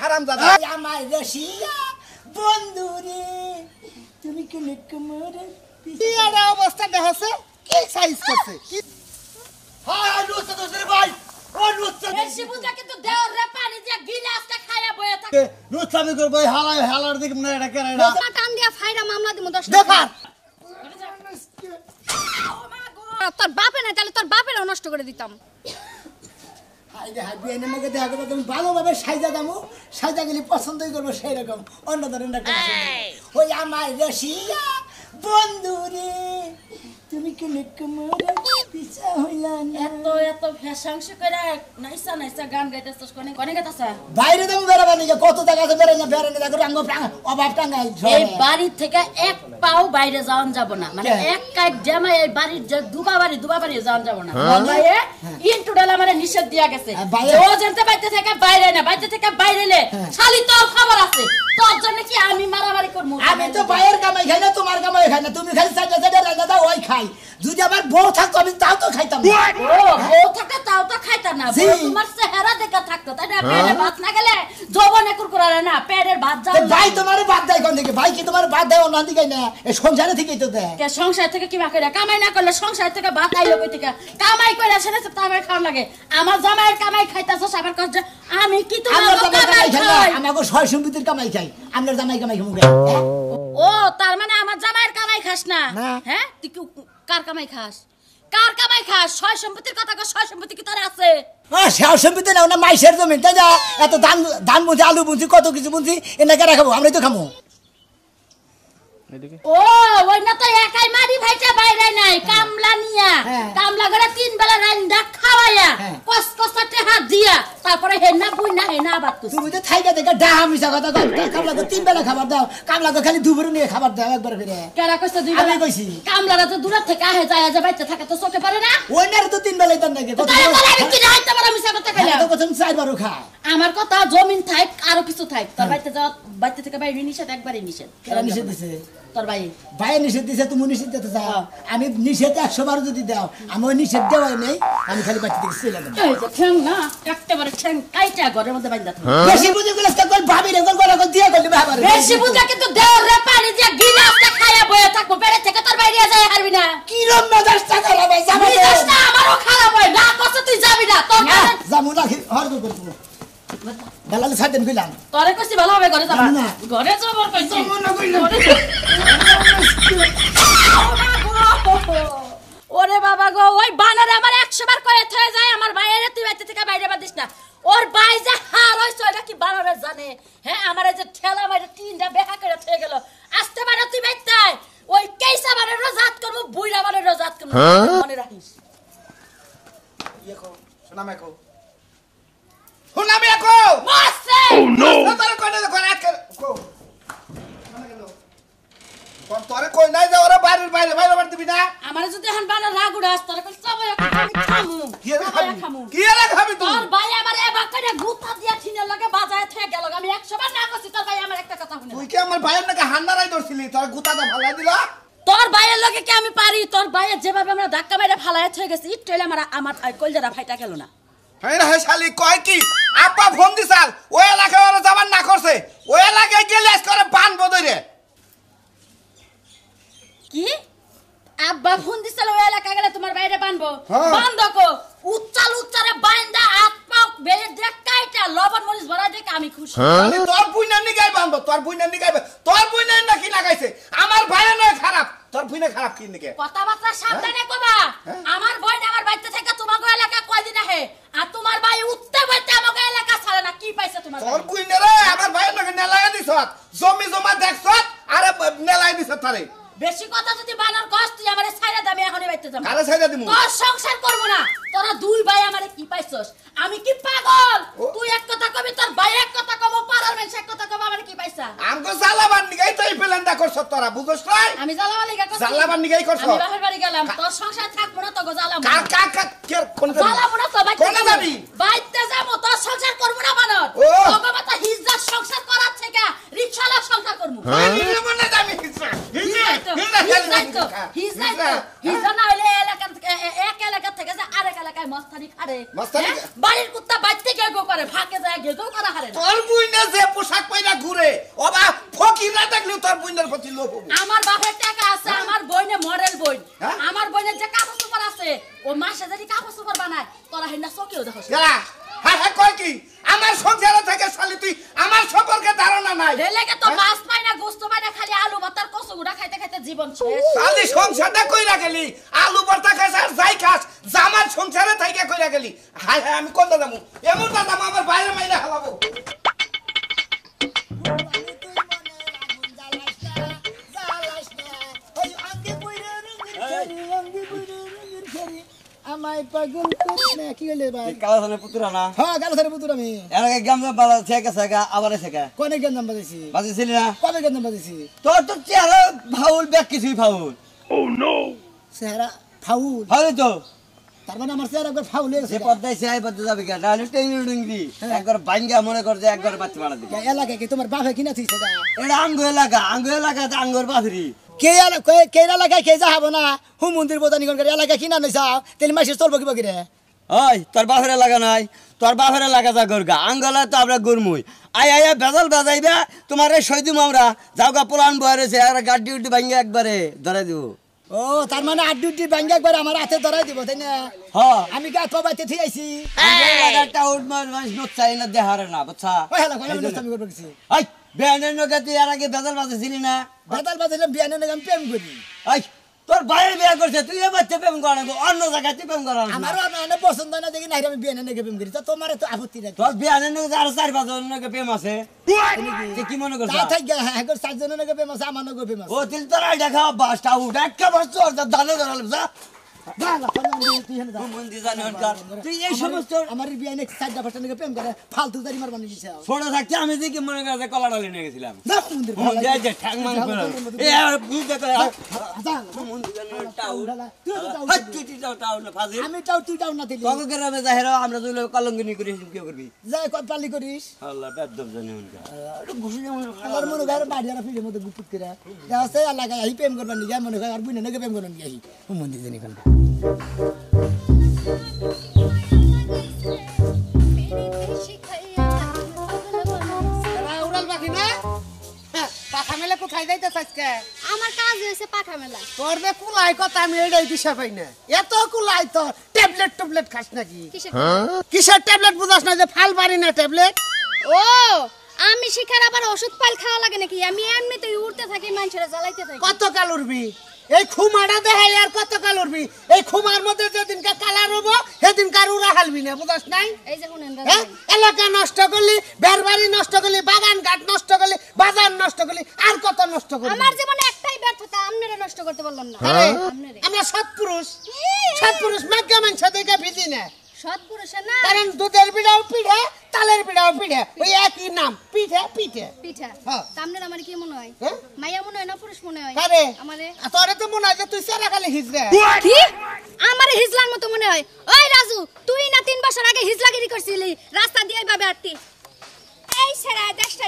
হারামজাদা আমার রসিয়া বন্ধুরে তুমি কি নিকমরে পিয়ারা অবস্থা দেখাছে কি সাইজ করছে হ্যাঁ লুচা দোসরে ভাই ও লুচা বেশি বুঝা কিন্তু দেওর রে পানি দিয়া গিলাসটা খায়া বয়ে থাকে লুচা আমি করব হালার দিকে মনে এটা করে না টান দিয়া ফাইরা মামলা দিমু 10 দেখা তোর বাপে না তাহলে তোর বাপেরও নষ্ট করে দিতাম হাইদে হাইবি এনে মগে দেখা করব তুমি ভালোভাবে সাইজা দামু সাইজা গেলে পছন্দই করব সেই রকম অন্য ধরনের না ওই আমার রসিয়া বন্ধুরে তুমি কি নিকমরে পিছা হইলা না এত ফ্যাশনস করে নাইসা গান গাইতেছস কোনে গাইতাছ বাইরে তুমি বেরাবা নাকি কত টাকা আছে বেরে না বেরে না দেখো রাঙ্গ অভাব টাঙ্গাই এই বাড়ি থেকে এক পাও বাইরে যাওন যাব না মানে এক কাজ জামা এই বাড়ির যে দুবা বাড়ি যাওন যাব না ভাইয়ে ইনটুডাল আমারে নিষেধ দিয়া গেছে ও জানতে বাইতে থেকে বাইরে না বাইতে থেকে বাইরেলে খালি তোর খবর আছে তোর জন্য কি আমি মারামারি করব আমি তো বাইরের কামাই খাই না তোমার কামাই খাই না তুমি খালি সাইডে রান্না দাও ওই খাই যদি আমার বউ থাকতো আমি তাও তো খাইতাম না ও বউ থাকতে তাও তো খাইতা না বউ তোমার চেহারা দেখা থাকতো তাই না পেটে ভাত না গেলে যৌবনে কুরকুরারে না পেটের ভাত যাও ভাই তোমারে বাদ দেয় কোন দিকে ভাই কি তোমার বাদ দেয় অন্য দিকে না এই সংসারে থেকেই তো দেয় কে সংসার থেকে কি কইরা কামাই না করলে সংসার থেকে ভাত আইলো কই থেকে কামাই কইরা সেটা তো আমার খাওয়া লাগে আমার জামাইয়ের কামাই খাইতাছস আবার কস যে আমি কি তোমার কামাই খাই আমাগো ছয় সম্পত্তির কামাই খাই আপনার জামাই কামাই খামু ও তার মানে আমার জামাইয়ের কামাই খাস না হ্যাঁ তুই কি কার কামাই খাস ছয় সম্পত্তির কথা কস ছয় সম্পত্তি কি তোর আছে ছয় সম্পত্তি নাও না মাইশের জমি তাই না এত ধান বুঝি আলু বুঝি কত কিছু বুঝি এনাকে রাখাবো আমরাই তো খামো ও ওই না তো একাই মারি ভাইটা বাইরে নাই কামলা নিয়া কামলা করে 3 বেলা রান্দা খাওয়ায়া কসকসতে হাত দিয়া তারপরে হেনা বুইনা হেনা বাত তুমি তো থাইকা দেখা ডাহা মিছা কথা কই কামলাকে 3 বেলা খাবার দাও কামলাকে খালি দুপুরে নিয়ে খাবার দাও একবার ফিরে কেরা কইছ 2 বেলা আমি কইছি কামলারা তো দূর থেকে আহে যায় যে বাইতে থাকে তো চোখে পড়ে না ওইনারে তো 3 বেলাই দেন নাকি কত আমি কি যাইতে পারো মিছা কথা কইলা তো কথা 4 বারও খা আমার কথা জমিন থাক আর কিছু থাক তোর বাইতে যাও বাইতে থেকে বাইরে নিষেধ একবারই নিষেধ কেন নিষেধ দিছে তোর ভাই নিষেধ দিছে তুমি নিষেধ দিতে চাও আমি নিষেধ 100 বার যদি দাও আমি ওই নিষেধ দেওয়াই নেই আমি খালি বাড়ি থেকে চলে যাব এই যে ঠ্যাং না একেবারে ঠ্যাং কাইটা ঘরের মধ্যে বাইন্দা থাকে বেশি বুঝে গেলে কল ভাবি রে কল কল দিয়া কল বাবা বেশি বুঝা কিন্তু দেওর রে পানি দিয়া গিলাসটা খায়া বয়ে থাকবো পেটে থেকে তোর বাইরে যায় হারবি না কি রম মেজাজটা খারাপ হই যাবে মেজাজটা আমারও খারাপ হয় না কষ্ট তুই যাবি না তোর যামু না হর তো করব দালাল সাইডেন কইলাম তোরে কইছি ভালো হবে ঘরে যাবা না ঘরে যাবার কইছি না কইলাম ওরে বাবা গো ওই বানরে আমার 100 বার কয়ে থয়ে যায় আমার বাইরে তুই বাইতে থেকে বাইরে বাদিস না ওর বাই যে হার হইছে ওটা কি বানরে জানে হ্যাঁ আমার যে ঠেলা মাইরে তিনটা বেহা করে থয়ে গেল আস্তে বারে তুই বাইতে ওই কেইসা বারে রজাত করব বুইরা বারে রজাত করব মনে রাখিস ইয়েকো শোনামে কো শোনামে কো মাসে ও নো তোর কোনে কো মানে গেল কোন তোরে কই নাই যে ওরে বাইরে বার দিবি না আমারে যদি এখন বানর রাগ উড়াস তোরে কই সব আমি খামু কি এর খাবি তুই তোর ভাই আমার এবা করে গুতা দিয়া ঠিনে লাগে বাজায় থেকে গেল আমি 100 বার না কইছি তোর ভাই আমার একটা কথা শুনে তুই কি আমার ভাইয়ের নাকি হান্নারাই ধরছিলি তোর গুতাটা ভালাই দিলা তোর ভাইয়ের লগে কি আমি পারি তোর ভাইয়ের যেভাবে আমরা ধাক্কা মাইরা ফালায় থয়ে গেছি ইট টইলে আমার কলজারা ফাইটা গেল না হ্যাঁ রে শালি কয় কি আপা ফোন দিছাল ওই এলাকায় ওরা যাবার না করছে ওই এলাকায় গেলে আজ করে বানবো দইরে কি আব্বা ফোন দিছিল ওই এলাকা গেলে তোমার বাইরে বানবো বান্দকো উচ্চারে বাইন্দা হাত পাও বেলে দেখ কাইটা লবণ মরিচ ভরা দেখ আমি খুশি আমি তোর বুইনার নিগাই বানবো তোর বুইনার নাকি লাগাইছে আমার ভাইয়া নয় খারাপ তোর বুইনা খারাপ কি নিকে কথাবার্তা সাবধানে কবা আমার বই আমার বাইতে থেকে তোমাগো এলাকা কয়দিন আহে আর তোমার ভাই উঠতে বইতে আমাগো এলাকা ছাড়ে না কি পাইছে তোমার তোর বুইনারে আমার ভাইয়ের নাকি নেলাই দিছত জমি জমা দেখছত আরে নেলাই দিছত তারে বেশি কথা যদি বানার কষ্ট তুই আমারে ছাইরা দামি এখনই বাইতে যাম কারে ছাইরা দিমু তোর সংসার করব না তোরা দুই ভাই আমারে কি পাইছস আমি কি পাগল তুই এক কথা কবি তোর ভাই এক কথা কব পারার মানুষ এক কথা কব আমারে কি পাইছা আমগো জালাবান নিগাই তাই প্ল্যানটা করছ তোরা বুঝছস নাই আমি জালাবান নিগাই করছি জালাবান নিগাই করছ আমি বাহির বাড়ি গেলাম তোর সংসার থাকবো না তো গো জালাম কে কোন জালাবো না তো ভাই কোন যাবি বাইতে যাবো তোর সংসার করব না বানর তোকে মাথা হিজ্জাত সংসার করার থেকে রিকশালা সংসার করব এই মনে যাবি হিজা না হইলে এলাকা এক এলাকা থেকে যে আরেক এলাকায় মস্তানি খাড়ে বাড়ির কুত্তা বাইতে গিয়ে গো করে ফাঁকে যায় গেজও করা হারে না তোর বুইনা যে পোশাক পয়রা ঘুরে ওবা ফকিরা দেখলেও তোর বুইনার প্রতি লোভ হবে আমার বাপের টাকা আছে আমার বইনে মডেল বই হ্যাঁ? আমার বইনের যে কাপড় চোপড় আছে ও মাসে যদি কাপড় চোপড় বানায় তোরা হেনা চোখেও দেখো গেলা হ্যাঁ হ্যাঁ কয় কি আমার সংসারে থেকে শালি তুই আমার সম্পর্কে ধারণা নাই রেলেকে তো মাছ পাই না গোস্ত পাই না খালি আলু ভর্তার কচু গুড়া খাইতে খাইতে জীবন শেষ শালি সংসারটা কইরা গেলি আলু ভর্তা খাস আর যাই খাস জামার সংসারে থেকে কইরা গেলি হায় হায় আমি কোনটা যাবো এমন না যাবো আমার বাইরে মাইরে হালাবো আমায় পাগল করে না কি হইলে ভাই কালাসানের পুতুরা না হ্যাঁ গাল ধরে পুতুর আমি এর আগে গামজা বালা থেকে থেকে আবার থেকে কোনে গেন্দাম বাজাইছি বাজিছিলি না কবে গেন্দাম বাজাইছি তোর তো চেহারা ফাউল ব্যাগ কিছুই ফাউল চেহারা ফাউল ফাউল তো তার মানে আমার চেহারা একবার ফাউল হয়ে যে গেছে পদ্মায় সে পদ্মা যাবে কেন নাহলে টেঙ্গি ডুঙ্গি একবার ভাঙ্গা মনে কর যে একবার বাচ্চা মারা দিবি এলাকায় কি তোমার বাপে কিনা থইছে গা এটা আঙ্গু এলাকাতে আঙ্গুর বাফরি কে এলাকায় কে যাবো না হু মন্দির বোতানি করে এলাকায় কিনা নইছা তাহলে মাসে চলবো কিবা কিরে ওই তোর বাপের এলাকা নাই তোর বাপের এলাকা যা গরগা আঙ্গলা তো আমরা গুরমুই আয়া বেজাল বাজাইবে তোমার এই সৈদুম আমরা যাওগা পোলান বয়ারেছে আর গাড্ডি উড্ডি ভাঙ্গা একবারে ধরে দিব ও তার মানে আড্ডি ভাঙ্গা একবার আমার হাতে ধরাই দিব তাই না হ্যাঁ আমি গা কবাইতে থই আইছি এলাকাটা উঠ মানুষ নচাই না দেহারে না বুঝছা ওই হেলা কইলাম না আমি করব কিছু এই বেনের নগে তুই আর আগে বেজাল বাজাইছিলি না বেতাল বাজাইলাম বিয়ানে নাম প্রেম করি এই তোর বাইরে বিয়া করছে তুই এবার প্রেম করা অন্য জায়গায় তুই প্রেম করা আমারও না পছন্দ না দেখি না আমি বিয়ানে নাকি প্রেম করি তো তোমার তো আপত্তি নাই তোর বিয়ানের নগে আর 4-5 নগে প্রেম আছে তুই কি মনে করছ তা থাক গা হ্যাঁ গো সাতজনের নাকি প্রেম আছে আমার নাকি প্রেম আছে ও তিল তোর আইডা খাওয়া বাসটা উঠ একটা বাস তোর দানে ধরালাম যা যা না কোন তুই হেন যা মন্দির জানি অনকার তুই এই সমস্ত আমার বিয়ানে সাতটা পাঁচটা নাকি প্রেম করে ফালতু দাড়ি মারবার নিয়ে দিছে ছোট থাকতে আমি দেখি মনে করে যে কলা ডালি নিয়ে গেছিলাম যা মন্দির মন্দির যে ঠ্যাং মান করে এ আর বুঝতে করে যা মন্দির জানি টাউ তুই তো যাও হাত তুই টাউ না ফাজিল আমি তাও তুই তাও না দিলি কত গ্রামে যাহেরা আমরা দুই লোক কলঙ্গিনী করি কি করবি যাই কত পালি করিস আল্লাহ বেদব জানি অনকার ঘুষি যেমন আমার মনে হয় বাড়ি আর ফিরে মতো গুপুত করে যা আছে এলাকায় আহি প্রেম করবার নিয়ে মনে হয় আর বুঝে নাকি প্রেম করবার নিয়ে আহি মন্দির জানি কোন উড়াল পাখি না পাখা মেলে কোথায় যাইতেছ আজকে আমার কাজ হয়েছে পাখা মেলা তোর যে কুলাই কথা আমি এটাই দিশা পাই না এত কুলাই তোর ট্যাবলেট খাস নাকি কিসের কিসের ট্যাবলেট বুঝাস না যে ফাল পারি না ট্যাবলেট ও আমি শিখার আবার ওষুধ পাল খাওয়া লাগে নাকি আমি এমনিতেই উড়তে থাকি মানুষের জ্বালাইতে থাকি কত কাল উড়বি এই খুমাটা দেখাই আর কত কাল উড়বি এই খুমার মধ্যে যেদিনকে কালার হবো সেদিন কার উড়া হালবি না বুঝাস নাই এই যে শুনেন হ্যাঁ? এলাকা নষ্ট করলি বেরবাড়ি নষ্ট করলি বাগান ঘাট নষ্ট করলি বাজার নষ্ট করলি আর কত নষ্ট করলি আমার জীবনে একটাই ব্যর্থতা আমনেরে নষ্ট করতে বললাম না আরে, আমনেরে আমরা সৎপুরুষ মেঘা মানুষ দেখে ভিজি না সৎ পুরুষের না কারণ দুধের বিড়াও পিঠে তালের বিড়াও পিঠে ওই একই নাম পিঠে পিঠে পিঠা হ্যাঁ। তামনের আমার কি মনে হয় হ্যাঁ? মাইয়া মনে হয় না পুরুষ মনে হয় কারে আমারে তোরে তো মনে হয় যে তুই সেরা খালি হিজরে কি আমারে হিজলার মতো মনে হয় ওই রাজু তুই না 3 বছর আগে হিজলাগিরি করছিলি রাস্তা দিয়ে এইভাবে আটতি এই সেরা 10টা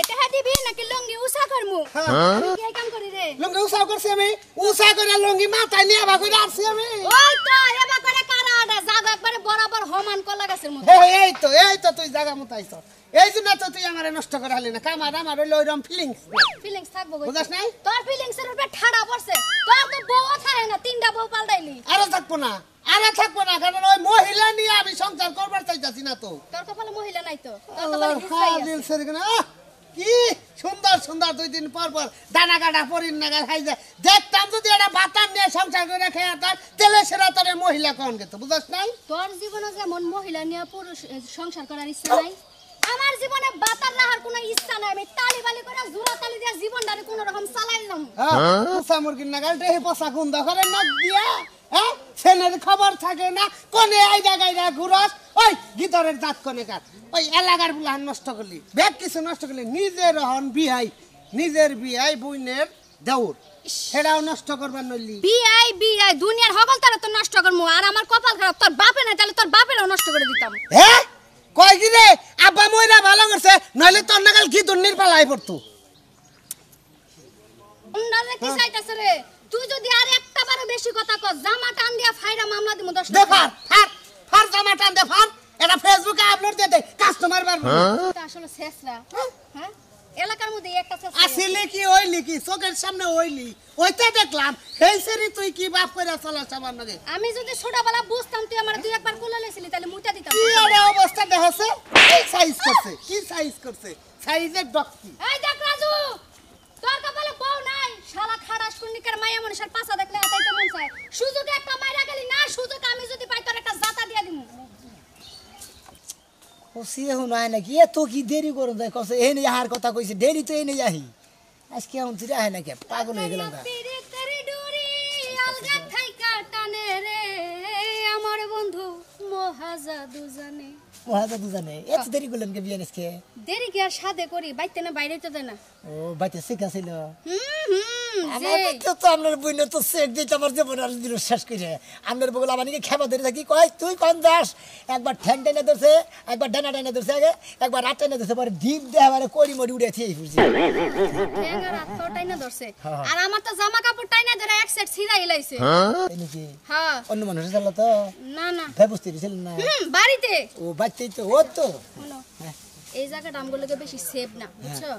টাকা দিবি নাকি লঙ্গি উসা করমু আমি কি এই কাম করি রে লঙ্গি উষা করছি আমি উষা করে লঙ্গি মাথায় নিয়ে আবার করে আসছি আমি ওই তো এবা করে কারাডা জাগা একবারে বরাবর সমান কলা গাছের মতো এই তো তুই জায়গা মতো আইছ এই জন্য তো তুই আমার নষ্ট করে হালি না আমার হইলো ওইরকম ফিলিংস ফিলিংস থাকবো কই বুঝাস নাই তোর ফিলিংস এর উপরে ঠাড়া পড়ছে তোর তো বউ থাকে না 3টা বউ পাল্টাইলি আরে থাকবো না কারণ ওই মহিলা নিয়ে আমি সংসার করবার চাইতাছি না তো তোর কপালে মহিলা নাই তো তোর কপালে হিজলাই আছে। দিল সেরে গেল কি সুন্দর 2 দিন পর দানা কাটা পরিন নাগাল খাই যায় দেখতাম যদি এটা বাতান নিয়ে সংসার করে খেয়ে তার তেলে সেরা তারে মহিলা কোন গেত বুঝাস নাই তোর জীবনে যেমন মহিলা নিয়ে পুরুষ সংসার করার ইচ্ছা নাই আমার জীবনে বাতার রাহার কোনো ইচ্ছা নাই আমি তালি বালি করে জোড়া তালি দিয়ে জীবনটারে কোনো রকম চালাইলাম পোষা মুরগির নাগাল টেহে পোষা গুন্দ করে নাক দিয়া হ্যাঁ ছেলের খবর থাকে না কোনে আইডা গাইডা ঘুরস ওই গিতরের দাঁত কোনে কাট ওই এলাকার বুলান নষ্ট করলি ব্যাগ কিছু নষ্ট করলি নিজের বিহাই বুইনের দেউর সেটাও নষ্ট করবার নইলি বিআই দুনিয়ার হগল তারা তো নষ্ট করমু আর আমার কপাল খারাপ তোর বাপে না তাহলে তোর বাপেরও নষ্ট করে দিতাম হ্যাঁ কয় কি রে আব্বা মইরা ভালো করছে নইলে তোর নাগাল কি দুর্নির পালাই পড়তো উন্ডালে কি চাইতাছ রে তুই যদি আর একটা বারে বেশি কথা কস জামা টান দিয়া ফাইরা মামলা দিমু 10 দে ফার জামা টান দে ফার এটা ফেসবুকে আপলোড দিয়ে দে কাস্টমার বাড়বে এটা আসলে শেষরা হ্যাঁ এলাকার মধ্যে একটা শেষরা আসলে কি ওইলি কি চোখের সামনে ওইলি ওইটা দেখলাম এই সেরি তুই কি বাপ করে চলাস আমার নাকি আমি যদি ছোটবেলা বুঝতাম তুই আমার দুই একবার কোলে লইছিলি তাহলে মুইটা দিতাম কি আরে অবস্থা দেখাছে কি সাইজ করছে সাইজের ডক্কি এই দেখ রাজু তোর কপালে বউ নাই শালা খাড়া শুনিকার মায়া মানুষের পাছা দেখলে আতাইতে মন চায় সুযোগে একটা মাইরা গেলি না সুযোগ আমি যদি পাই তোর একটা জাতা দিয়া দিমু ওসি এখন আয় নাকি এত কি দেরি করুন যায় কসে এই নেই আহার কথা কইছে দেরি তো এই নেই আহি আজকে এমন তুই আয় নাকি পাগল হয়ে গেলাম গা পিরিতের ডুরি আলগা থাইকা টানে রে আমার বন্ধু মহাজাদু জানে মহাজা দুজানে এত দেরি করলেন কে বিয়ান আজকে দেরি কি আর সাদে করি বাইতে না বাইরে তো দেনা ও বাইতে শিখা ছিল যে আমার তো আপনার বইনে তো চেক দিতে আমার জীবন আর দিল শেষ করে আপনার বগল আমার নাকি খেবা ধরে থাকি কয় তুই কোন যাস একবার ঠ্যাং টেনে ধরছে একবার ডানা টেনে ধরছে আগে একবার রাত টেনে ধরছে পরে ডিপ দেয় মানে করি মরি উড়ে থিয়ে ফুরছে ঠ্যাঙ্গা রাত তো টাইনা ধরছে আর আমার তো জামা কাপড় টাইনা ধরে এক সেট ছিড়াই লাইছে এই নাকি হ্যাঁ অন্য মানুষের চাল তো না না ব্যবস্থা ছিল না বাড়িতে ও বাচ্চাই তো ও তো শোনো এই জায়গাটা আমগুলোকে বেশি সেভ না বুঝছো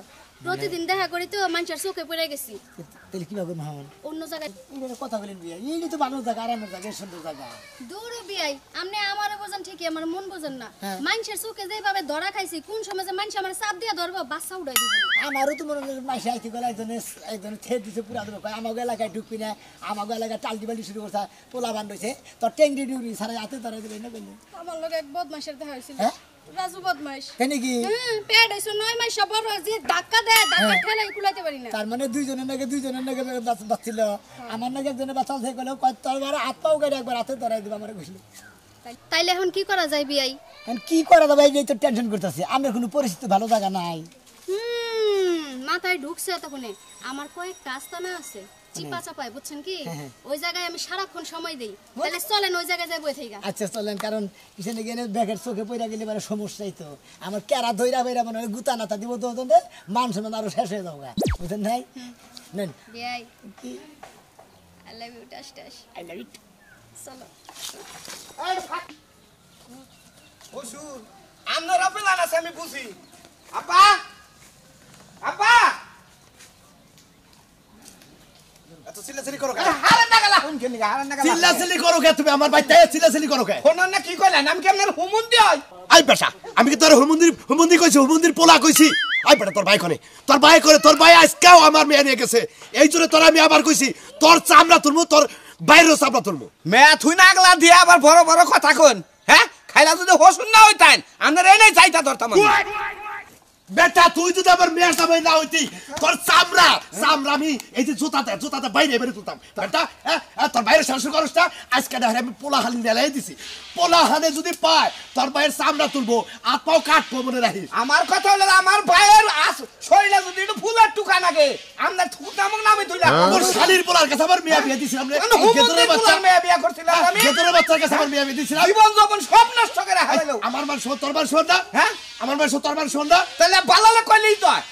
প্রতিদিন দেখা করি তো মানুষের চোখে পড়ে গেছি তাহলে কিভাবে মহান অন্য জায়গায় এই কথা বলেন বিয়া এই তো ভালো জায়গা আরামের জায়গা সুন্দর জায়গা দূর বিয়াই আপনি আমারও বোঝেন ঠিকই আমার মন বোঝেন না হ্যাঁ। মানুষের চোখে যেভাবে ধরা খাইছি কোন সময় যে মানুষ আমার চাপ দিয়ে ধরবো বাচ্চা উড়াই দিব আমারও তো মনে হয় মাসে আইতে গেলে একজনে ঠেট দিছে পুরা দেবো কয় আমাকে এলাকায় ঢুকবি না আমাকে এলাকায় টালটি বাল্টি শুরু করছে পোলা বান রয়েছে তোর টেংরি ডিউরি সারা হাতে ধরে দিলে না বললে আমার লোক এক বদমাশের দেখা হয়েছিল হ্যাঁ রাজু বদমাশ কেন কি পেট হয়েছে 9 মাস সবার যে ধাক্কা দেয় ধাক্কা ঠেলাই কুলাইতে পারি না তার মানে দুইজনের নাকি বাচ্ছিল আমার নাকি একজনের বাচ্চা থেকে গেলেও কয় তোর বারে হাত পাও গাড়ি একবার হাতে ধরাই দেবো আমার বুঝলি তাইলে এখন কি করা যায় বিয়াই এখন কি করা যাবে এই তো টেনশন করতেছি আমার কোনো পরিস্থিতি ভালো জায়গা নাই মাথায় ঢুকছে তখনই আমার কয়েকটা আস্তানা আছে চিপা চাপায় বুঝছেন কি ওই জায়গায় আমি সারাক্ষণ সময় দেই তাহলে চলেন ওই জায়গায় যাই বই থেকে আচ্ছা চলেন কারণ পিছনে গিয়ে ব্যাগের চোখে পড়া গেলে মানে সমস্যাই তো আমার কেরা ধৈরা বইরা মানে গুতা নাতা দিব তো মান শোনান আরো শেষ হয়ে যাবো বুঝলেন নাই নেন বিয়াই কি আই লাভ ইউ টাস টাস আই লাভ ইট চলো ওসুর আমনের অপেলান আছে আমি বুঝি আপা আপা এত চিল্লাচিল্লি করো কেন? হারান না গেলা কোন কেনি হারান না গেলা চিল্লাচিল্লি করো কে তুমি আমার বাইতে চিল্লাচিল্লি করো কে? কোন না কি কইলা নাম কি আপনার হুমুন্দি হয় আই বেটা আমি কি তোর হুমন্দি কইছি হুমন্দির পোলা কইছি আই বেটা তোর ভাই করে তোর ভাই আজকেও আমার মেয়ে নিয়ে গেছে এই জন্য তোর আমি আবার কইছি তোর চামড়া তুলমু তোর বাইরেও চামড়া তুলমু মে থুই নাগলা দিয়ে আবার বড় বড় কথা কোন হ্যাঁ খাইলা যদি হসুন না হইতান আমরা এনে যাইতা ধরতাম বেটা তুই যদি আমার মেয়ের জামাই না হইতি তোর চামড়া আমি এই যে জুতাতে বাইরে বেরে তুলতাম বেটা তোর বাইরে শাসন করস না আজকে দেখে আমি পোলাহানি নেলাই দিছি পোলাহানে যদি পায় তোর ভাইয়ের চামড়া তুলবো হাত পাও কাটবো মনে রাখিস আমার কথা হলো আমার ভাইয়ের শরীরে যদি একটু ফুলের টুকা নাগে আমরা থুতাম না আমি তুইলা তোর শালির পোলার কাছে আমার মেয়ে বিয়ে দিছিলাম রে গেদরের বাচ্চা মেয়ে বিয়া করছিলাম আমি গেদরের বাচ্চার কাছে আমার মেয়ে বিয়ে দিছিলাম জীবন যখন সব নষ্ট করে হারাইলো আমার মান শোন তোর মান শোন না হ্যাঁ আমার মান শোন তোর মান শোন না তাহলে বালালে কইলেই তো হয়।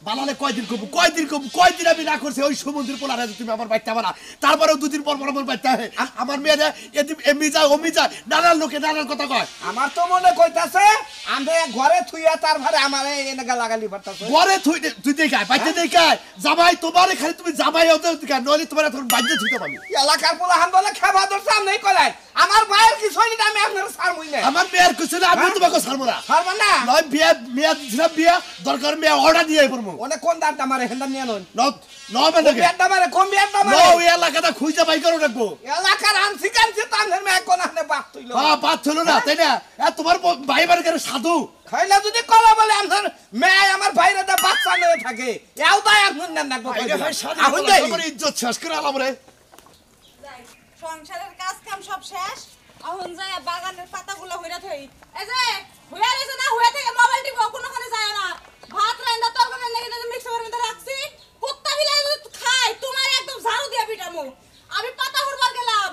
বালালে কয়দিন আমি না করছি ওই সমুদ্রের পোলারে তুমি আমার বাচ্চা বানা তারপরেও দুদিন পর আমার বাচ্চা হয় আমার মেয়েরা এমনি যায় অমনি যায় নানার লোকে নানার কথা কয় আমার তো মনে কইতাছে আমরা ঘরে থুইয়া তার ভারে আমারে এনে লাগালি পারতাছে ঘরে তুই দেখায় বাচ্চা দেখায় জামাই তোমারে খালি তুমি জামাই হতে দেখায় নইলে তোমার এখন বাধ্য থুইতে পারবি এলাকার পোলা হান বলে খেবা ধরছে আমি কলাই আমার ভাইয়ের কি শৈলী আমি আপনার সারমুই না আমার মেয়ের কিছু না আমি তোমাকে ছাড়বো না সারবা না নয় মেয়ে দিছিলাম বিয়া দরকার মেয়ে অর্ডার দিয়ে পড়বো অনেক কোন দাঁড় আমারে হেন্দা নিয়ে নন মানে বিয়াটা মারে কোন বিয়াটা মারে ওই এলাকাটা খুঁজে বাই করে রাখবো এলাকার আনছি কানছি তানের মে কোন হানে বাত তুইলো হ্যাঁ বাদ ছিল না তাই না তোমার ভাই বার করে সাধু খাইলা যদি কলা বলে আমার মেয়ে আমার ভাইরা দা বাচ্চা নিয়ে থাকে এও তাই আপন না নাকবো আহুন দেই আমার ইজ্জত শেষ করে আলাম রে সংসারের কাজ কাম সব শেষ এখন যায় বাগানের পাতাগুলো হইরা থই এই যে হইয়া রইছে না হইয়া থেকে মোবাইল টিপো কোনখানে যায় না ভাত রান্না তরকারি নাকি মিক্সারের মধ্যে রাখছি কুত্তা বিলাই খায় তোমার একদম ঝাড়ু দিয়া পিটামু আমি পাতা হুড়বার গেলাম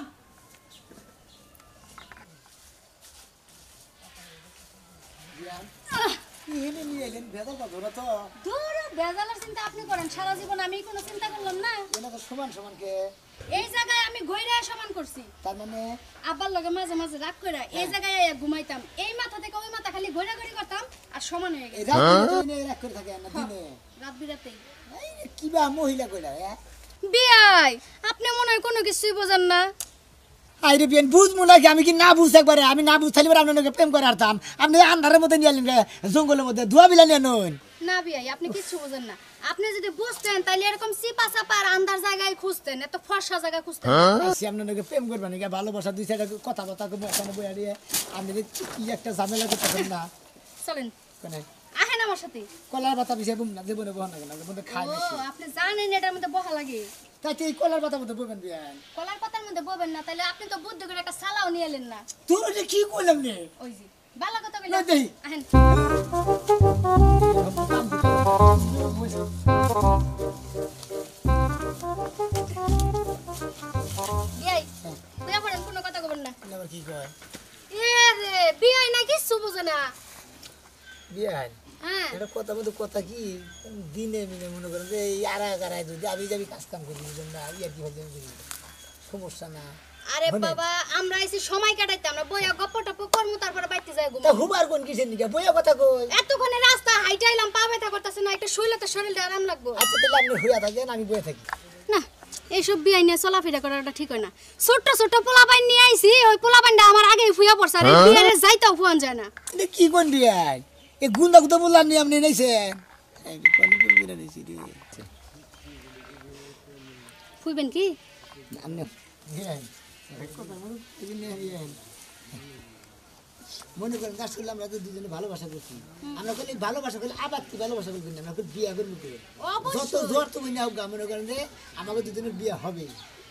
এনে নিয়ে এলেন ভেজাল পাবো না তো দূর বেজালের চিন্তা আপনি করেন সারা জীবন আমি কোনো চিন্তা করলাম না এনে তো সমান সমান কে এই জায়গায় আমি ঘুরে সমান করছি তার মানে আব্বার লগে মাঝে মাঝে রাগ করে এই জায়গায় ঘুমাইতাম এই মাথা থেকে ওই মাথা খালি ঘুরে করতাম আর সমান হয়ে এই গেছে রাত তো এনে রাগ করে থাকে না দিনে রাত বিরাতে এই রে, কিবা মহিলা কইলা বিয়াই আপনি মনে হয় কোনো কিছুই বোঝেন না আইরে বিয়ান বুঝমু নাকি আমি কি না বুঝ একবারে আমি না বুঝ তাহলে আপনাকে প্রেম করে আরতাম আপনি আন্ধারের মধ্যে নিয়ে আলেন জঙ্গলের মধ্যে ধোয়া বিলা নিয়ে নন না বিয়াই আপনি কিচ্ছু বোঝেন না আপনি যদি বুঝতেন তাহলে এরকম চিপা চাপা আর আন্ধার জায়গায় খুঁজতেন এত ফর্সা জায়গা খুঁজতেন আসি আপনাকে প্রেম করবেন নাকি ভালোবাসা দুই সাইডে কথা বার্তা ওখানে বইয়া দিয়ে আপনি কি একটা ঝামেলা করতেছেন না চলেন কোনে আহেন আমার সাথে কলার পাতা বিষয় বুম না জীবনে বহন না কেন খাই ও বেশি আপনি জানেন এটার মধ্যে বহা লাগে তাই এই কলার পাতা মধ্যে বলবেন বিয়ান কলার পাতার মধ্যে ববেন না তাহলে আপনি তো বুদ্ধি করে একটা সালাও নিয়ে এলেন না তোর যে কি কইলাম নে ওই যে ভালো কথা না কইলেন দেই আহেন বিয়াই বিয়া পড়েন কোনো কথা কবেন না আবার কি কয় এ রে বিয়াই না কিছু বোঝে না বিয়ান হ্যাঁ এটা কথা মতো কথা কি দিনে মিনে মনে করেন যে এই আড়ায় যদি আমি যাবি কাজ কাম করি বুঝলেন না ইয়া কি হবে সমস্যা না আরে বাবা আমরা এসে সময় কাটাইতে আমরা বইয়া গপ্প টপ্প করমু তারপরে বাইতে যাই তা ঘুমা হুবার কোন কিসের নিকা বইয়া কথা কই এতক্ষণে রাস্তা হাইটাইলাম পা ব্যথা করতেছে না একটা শরীরটা শরীরটা আরাম লাগবো আচ্ছা তাহলে আপনি হইয়া থাকেন আমি বইয়া থাকি না এইসব বিয়াই নিয়ে চলাফেরা করাটা ঠিক হয় না ছোট্ট ছোট্ট পোলাপাইন নিয়ে আইছি ওই পোলাপাইনটা আমার আগেই ফুয়া পড়ছে আর এই বিয়ারে যাইতেও ফুয়ান যায় না এটা কি কোন বিয়াই এই গুন্দা গুন্দা বললাম নি আপনি নেইছেন এই কোন কোন বিরা নেইছি রে ফুইবেন কি আপনি বিয়াই কথা মনে এদিনে বিয়াই মনে করেন কাজ করলে আমরা তো দুজনে ভালোবাসা করছি আমরা খালি ভালোবাসা করলে আবার কি ভালোবাসা করবেন না আমরা বিয়া করবো যত অবশ্যই জোর তুমি নাও গা মনে করেন যে আমাকে দুজনের বিয়া হবে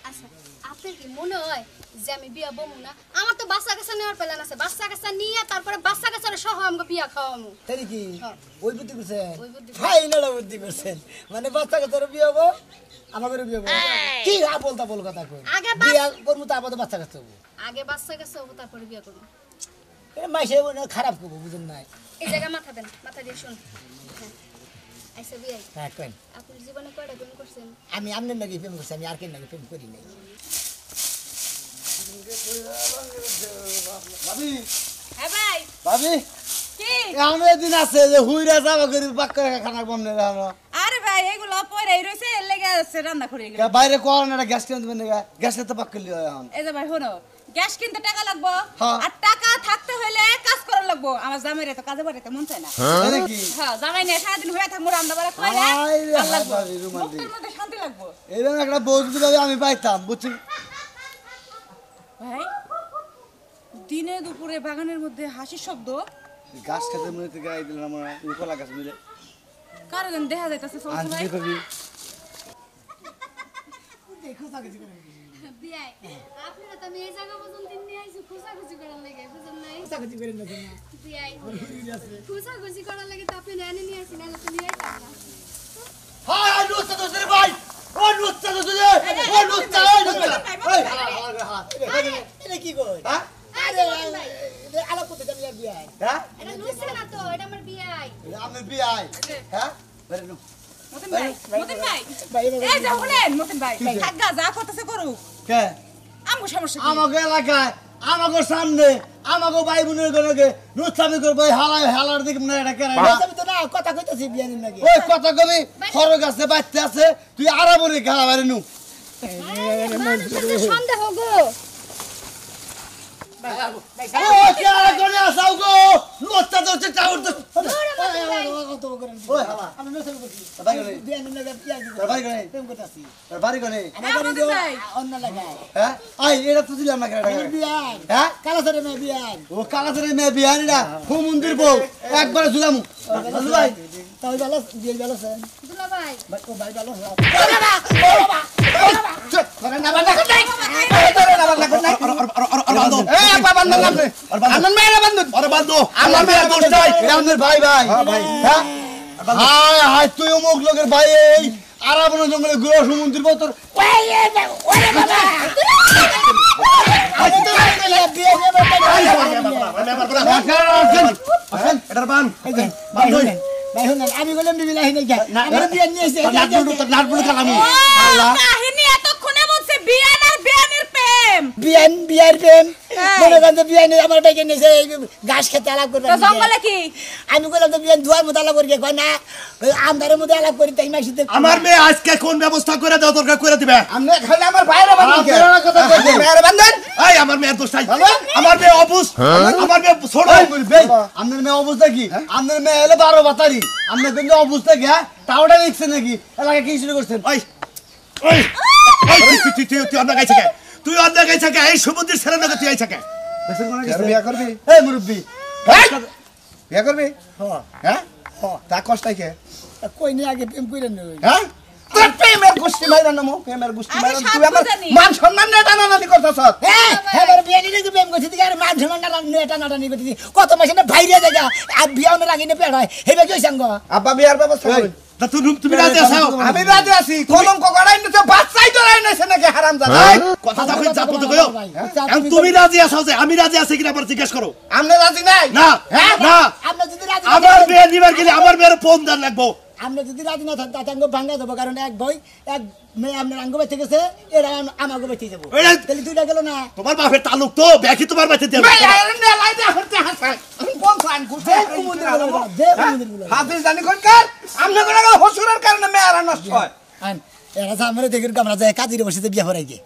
আচ্ছা আপনার কি মনে হয় যে আমি বিয়া বমু না আমার তো বাচ্চা কাচ্চা নেওয়ার প্ল্যান আছে বাচ্চা কাচ্চা নিয়ে তারপরে বাচ্চা কাচ্চার সহ আমাকে বিয়া খাওয়ামু তাই কি হ্যাঁ। ওই বুদ্ধি করছেন ওই বুদ্ধি ফাইনাল বুদ্ধি করছেন মানে বাচ্চা কাচ্চার বিয়ে হবো আমাদের বিয়ে হবো কি বলতা বল কথা কই আগে বিয়া করবো তারপর তো বাচ্চা কাচ্চা হবো আগে বাচ্চা কাচ্চা হবো তারপরে বিয়া করবো এটা মাইসে খারাপ করবো বুঝুন নাই এই জায়গা মাথা দেন মাথা দিয়ে শুন হ্যাঁ আইসা বিয়াই হ্যাঁ কেন আপনার জীবনে কয়টা প্রেম করছেন আমি আপনার নাকি প্রেম করছি আমি আর কেন নাকি প্রেম করি নাই ভাবি হ্যাঁ ভাই ভাবি কি এমন একদিন আছে যে হুইরা যাবা করি পাক্কা খানা বন্ধ রাখো আরে ভাই এগুলো পয়রাই রইছে এর লেগে আছে রান্না করে এগুলো বাইরে করেন একটা গ্যাস কিনে দেবেন গ্যাস তো পাক্কা লিও এখন এই যে ভাই শোনো গ্যাস কিনতে টাকা লাগবো হ্যাঁ। আর টাকা থাকতে হইলে কাজ করা লাগবো আমার জামাইরে তো কাজে বাড়িতে মন চায় না তাই নাকি হ্যাঁ জামাই নিয়ে সারাদিন হয়ে থাকবো রান্না বাড়া করে আয় রে আর লাগবো হাবারি রোমান্টিক। মুখের মধ্যে শান্তি লাগবো এইরকম একটা বউ যদি ভাবে আমি পাইতাম বুঝছি ভাই দিনে দুপুরে বাগানের মধ্যে হাসির শব্দ গাছ খেতে মনে থেকে আই দিলাম আমরা কলা গাছ মিলে কারো যেন দেখা যাইতেছে চলছে আজ ভাই কি করবি দেখো তাকে কি করে বিয়াই আপনারা তো আমি এই জায়গা পর্যন্ত নিয়ে আইছি খুশাখুশি করার লাগে বুঝুন নাই তাকে কি করে না বিয়াই খুশাখুশি করার লাগে তো আপনি এনে নিয়ে আসি না তো নিয়ে আইতাম না হাই নুস্তা দোসরে ভাই ও নুস্তা দোসরে ও নুস্তা এটা কি কই হ্যাঁ আরে আলাপ করতে যাবি আর বিয়া হ্যাঁ এটা লুসে না তো এটা আমার বিয়াই আমি বিআই হ্যাঁ বেরে নো মতিন ভাই ভাই, এই যে শুনেন মতিন ভাই থাকা যা করতেছে করুক কে আমগো সমস্যা কি আমাকে এলাকায় আমাকে সামনে আমাকে ভাই বোনের ঘরে নুস্তামি করবো হালার দিকে মনে এটা কেন আমি তো না কথা কইতাছি বিয়া নিন নাকি ওই কথা কবি খরচ আছে বাচ্চা আছে তুই আরামরে খেলা বাইরে নু মানুষের সন্দেহ গো ও কে আর কোনে আসাও গো নুস্তা দোসরে টাউর তো কত করেন ওই হালা আমি নসল করছি ভাই করে বিয়া নিন লাগা বিয়া দিব তোর ভাই করে প্রেম করতাছি তোর বাড়ি কোনে আমার বাড়ি দিও অন্য লাগায় হ্যাঁ আই এটা তো দিলাম না কেন বিয়া হ্যাঁ কালা সরে মে বিয়া ও কালাচরে মেয়ে বিহারিরা হু মন্দির বউ একবারে জুলামু ভাই তাই ভালো বিয়া ভালো স্যার দুলা ভাই ও ভাই ভালো করে না বান্দা করে নাই করে না বান্দা করে নাই বান্ধব এ আপা বান্দা নামে আনন্দ মেয়ে বান্দু আরে বান্ধব আমার মেয়ে দোষ নাই আমাদের ভাই ভাই হ্যাঁ হাই হাই তুই অমুক লোকের ভাই এই আরাবণ জঙ্গলে ঘুরে সমুদ্রের বতর এটার বান আমি বললাম বিবিলা হিনে আমার বিয়ে নিয়েছে নাটবুল কালামি কাহিনী এতক্ষণে বলছে বিয়ান আর বিয়ানের প্রেম বিয়ার প্রেম মনে করেন বিয়ান আমার ডেকে নিয়েছে ঘাস খেতে আলাপ করবে তো জঙ্গলে কি আমি বললাম তো বিয়ান ধোয়ার মতো আলাপ করি কয় না ওই আমদারের মধ্যে আলাপ করি তাই মাসিতে আমার মেয়ে আজকে কোন ব্যবস্থা করে দাও দরকার করে দিবে আপনি খালি আমার বাইরে বান্ধেন কথা কইছেন বাইরে বান্ধেন এই আমার মেয়ের দোষ নাই আমার মেয়ে অবুঝ আমার মেয়ে ছোট আপনার মেয়ে অবস্থা কি আপনার মেয়ে এলে 12 বাতারি আপনার কিন্তু অবস্থা কি হ্যাঁ টাওয়াটা লিখছে নাকি এলাকা কি শুরু করছেন ওই ওই তুই অন্য গাইছে কে তুই অন্য গাইছে কে এই সমুদ্রের ছেড়ে নাকি তুই আইছে কে বিয়া করবি এই মুরব্বি বিয়া করবি হ্যাঁ তা কষ্টাই কে কই নিয়ে আগে প্রেম করে নেই হ্যাঁ তোর প্রেমের গোষ্ঠী মাইরা নামো প্রেমের গোষ্ঠী আমি মাইরা সব তুই আমার জানি। মান সম্মান নিয়ে টানাটানি করতেছ হ্যাঁ হ্যাঁ বিয়ে নিয়ে প্রেম করছি আর মান সম্মান নেটা নাটানি করছি কত মাসে না ভাইরে জায়গা আর বিয়ানের আগে না পেট হয় হেবে কি সঙ্গ আব্বা বিয়ার ব্যবস্থা করি তা তুমি রাজি আছো আমি রাজি আছি কলঙ্ক করাই নিতে বাচ্চাই ধরাই নিছে নাকি হারাম জাদা কথা যখন যাবো তো কইও এখন তুমি রাজি আছো যে আমি রাজি আছি কিনা আবার জিজ্ঞেস করো আপনি রাজি নাই না হ্যাঁ না আমরা যদি রাজি আমার মেয়ে নিবার গেলে আমার মেয়ের ফোন দেন লাগবো আমরা যদি রাজি না থাকি তাতে আঙ্গ ভাঙ্গা দেবো কারণ এক বই এক মেয়ে আপনার আঙ্গ বেঁচে গেছে এরা আমাকে বেঁচে যাবো ওই- তাহলে দুইটা গেল না তোমার বাপের তালুক তো ব্যাকি তোমার বাচ্চা দেবে ভাই আরে নেলাই দে হতে হাসাই কোন সান গুছে হাফিজ জানি কোন কার আমনে কোন হসুরের কারণে মেয়েরা নষ্ট হয় এরা আমরা দেখি আমরা যাই কাজিরে বসে বিয়ে হরাই গিয়ে